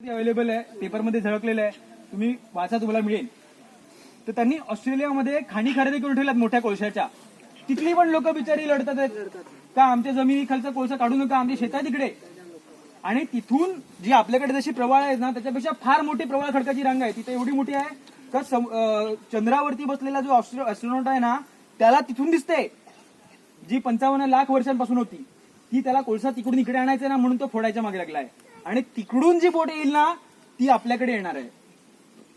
Available आहे, पेपरमध्ये झळकलेलं आहे, तुम्ही वाचा, तुम्हाला मिळेल. तर त्यांनी ऑस्ट्रेलियामध्ये खाणी खरेदी करून ठेवल्यात मोठ्या कोळशाच्या. तिथली पण लोक बिचारी लढतात आहेत का आमच्या जमिनी खालचा कोळसा काढू नका, आमच्या शेतात तिकडे. आणि तिथून जी आपल्याकडे जशी प्रवाळ आहे ना, त्याच्यापेक्षा फार मोठी प्रवाळ खडकाची रांग आहे. तिथे एवढी मोठी आहे का चंद्रावरती बसलेला जो ॲस्ट्रॉनॉट आहे ना, त्याला तिथून दिसते. जी 55 लाख वर्षांपासून होती ती, त्याला कोळसा तिकडून इकडे आणायचा ना, म्हणून तो फोडायच्या मागे लागलाय. आणि तिकडून जी बोट येईल ना, ती आपल्याकडे येणार आहे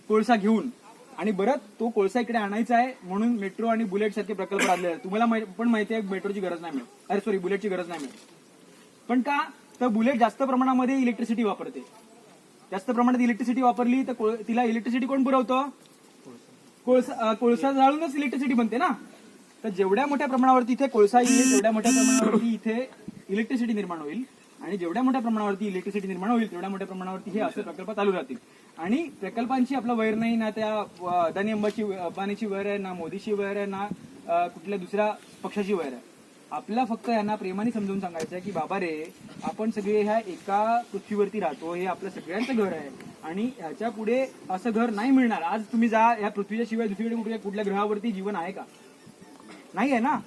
कोळसा घेऊन. आणि बरं, तो कोळसा इकडे आणायचा आहे म्हणून मेट्रो आणि बुलेट सारखे प्रकल्प राबले आहेत. तुम्हाला पण माहिती आहे मेट्रोची गरज नाही मिळत, अरे सॉरी, बुलेटची गरज नाही मिळत. पण का? तर बुलेट जास्त प्रमाणामध्ये इलेक्ट्रिसिटी वापरते. जास्त प्रमाणात इलेक्ट्रिसिटी वापरली तर तिला इलेक्ट्रिसिटी कोण पुरवतं? कोळसा जाळूनच इलेक्ट्रिसिटी बनते ना. तर जेवढ्या मोठ्या प्रमाणावरती इथे कोळसा येईल, तेवढ्या मोठ्या प्रमाणावरती इथे इलेक्ट्रिसिटी निर्माण होईल. आणि जेवढ्या मोठ्या प्रमाणावरती इलेक्ट्रिसिटी निर्माण होईल, तेवढ्या मोठ्या प्रमाणावरती हे असे प्रकल्प चालू राहतील. आणि प्रकल्पांची आपला वैर नाही ना, त्या अदानी अंबानीची वैर आहे ना, मोदीची वैर आहे ना, कुठल्या दुसऱ्या पक्षाची वैर आहे. आपला फक्त यांना प्रेमाने समजावून सांगायचं आहे की बाबा रे, आपण सगळे ह्या एका पृथ्वीवरती राहतो, हे आपलं सगळ्यांचं घर आहे. आणि ह्याच्या पुढे असं घर नाही मिळणार. आज तुम्ही जा, ह्या पृथ्वीच्या शिवाय दुसरीकडे कुठल्या ग्रहावरती जीवन आहे का? नाही आहे ना.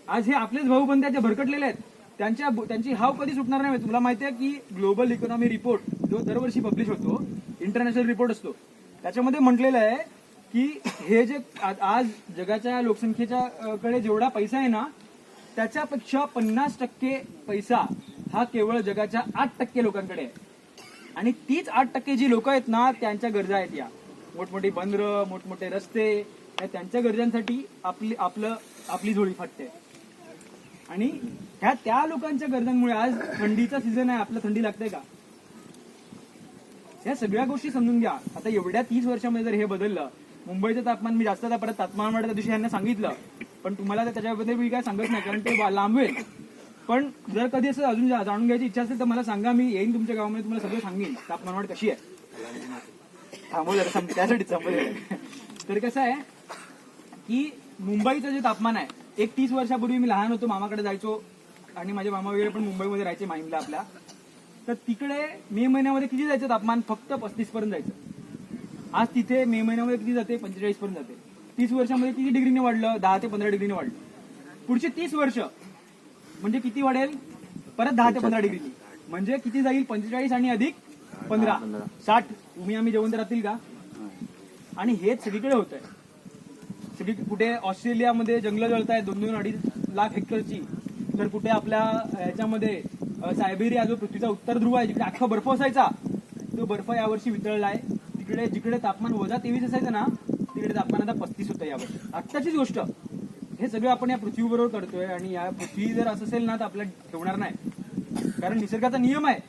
आज हे आपलेच भाऊ बंधाचे भरकटलेले आहेत. त्यांची हाव कधी सुटणार नाही. तुला माहिती आहे की ग्लोबल इकॉनॉमी रिपोर्ट जो दरवर्षी पब्लिश होतो, इंटरनॅशनल रिपोर्ट असतो, त्याच्यामध्ये म्हटलेलं आहे की हे जे आज जगाच्या लोकसंख्येच्या कडे जेवढा पैसा आहे ना, त्याच्यापेक्षा 50% पैसा हा केवळ जगाच्या 8% लोकांकडे आहे. आणि तीच 8% जी लोक आहेत ना, त्यांच्या गरजा आहेत या मोठमोठी बंदरं, मोठमोठे रस्ते, त्यांच्या गरजांसाठी आपली झोळी फाटते. आणि त्या लोकांच्या गरजांमुळे आज थंडीचा सीझन आहे, आपल्याला थंडी लागते का? या सगळ्या गोष्टी समजून घ्या. आता एवढ्या 30 वर्षामध्ये जर हे बदललं, मुंबईचं तापमान, मी जास्त परत तापमान वाढत त्या दिवशी यांना सांगितलं, पण तुम्हाला त्याच्याबद्दल मी काय सांगत नाही कारण ते लांबवेल. पण जर कधी असं अजून जाणून घ्यायची इच्छा असेल तर मला सांगा, मी येईन तुमच्या गावामध्ये, तुम्हाला सगळं सांगेन तापमान वाढ कशी आहे. थांबवलं त्यासाठी थांबवलं. तर कसं आहे की मुंबईचं जे तापमान आहे, एक 30 वर्षापूर्वी मी लहान होतो, मामाकडे जायचो आणि माझे मामा वगैरे पण मुंबईमध्ये राहायचे माहीमला आपल्या. तर तिकडे मे महिन्यामध्ये किती जायचं तापमान? फक्त 35 पर्यंत जायचं. आज तिथे मे महिन्यामध्ये किती जाते? 45 पर्यंत जाते. 30 वर्षामध्ये किती डिग्रीने वाढलं? 10 ते 15 डिग्रीने वाढलं. पुढचे 30 वर्ष म्हणजे किती वाढेल? परत 10 ते 15 डिग्री. म्हणजे किती जाईल? 45 आणि अधिक 15, 60. तुम्ही आम्ही जेवण तर राहतील का? आणि हेच सगळीकडे होत आहे. सगळी कुठे ऑस्ट्रेलियामध्ये जंगलं जळतायत 2-2-2.5 लाख हेक्टरची, तर कुठे आपल्या ह्याच्यामध्ये सायबेरिया जो पृथ्वीचा उत्तर ध्रुव आहे, जिकडे अख्खा बर्फ असायचा, तो बर्फ यावर्षी वितळलाय. तिकडे जिकडे तापमान -23 असायचं ना, तिकडे तापमान आता 35 होतं यावर्षी. आत्ताचीच गोष्ट. हे सगळं आपण या पृथ्वीबरोबर करतोय. आणि या पृथ्वी जर असं असेल ना, तर आपल्याला ठेवणार नाही. कारण निसर्गाचा नियम आहे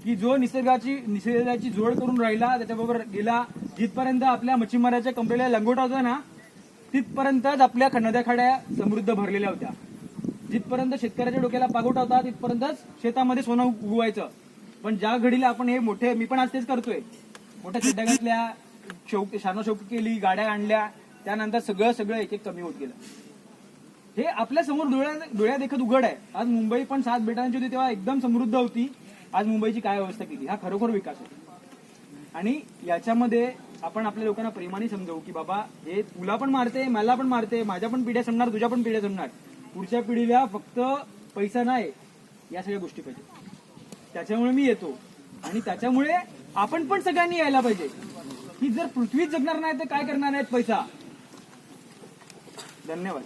की जो निसर्गाची जोड करून राहिला, त्याच्याबरोबर गेला, जिथपर्यंत आपल्या मच्छीमाराच्या कंपनीला लंगोटा होता ना, तिथपर्यंतच आपल्या नद्या खाड्या समृद्ध भरलेल्या होत्या. जिथपर्यंत शेतकऱ्याच्या डोक्याला पागोटा होता, तिथपर्यंतच शेतामध्ये सोनं उगवायचं. पण ज्या घडीला आपण हे मोठे, मी पण आज तेच करतोय, मोठ्या खड्ड्या घातल्या, शानोशौकी केली, गाड्या आणल्या, त्यानंतर सगळं एक कमी होत गेलं. हे आपल्या समोर डोळ्या देखत उघड आहे. आज मुंबई पण 7 बेटांची होती तेव्हा एकदम समृद्ध होती. आज मुंबईची काय अवस्था केली? हा खरोखर विकास आहे. आणि याच्यामध्ये आपण आपल्या लोकांना प्रेमाने समजावू की बाबा, हे तुला पण मारते, मला पण मारते, माझ्या पण पिढ्या संपणार, तुझ्या पण पिढ्या संपणार. पुढच्या पिढीला फक्त पैसा नाही, या सगळ्या गोष्टी पाहिजे. त्याच्यामुळे मी येतो. आणि त्याच्यामुळे आपण पण सगळ्यांनी यायला पाहिजे की जर पृथ्वीच जगणार नाही तर काय करणार आहेत पैसा. धन्यवाद.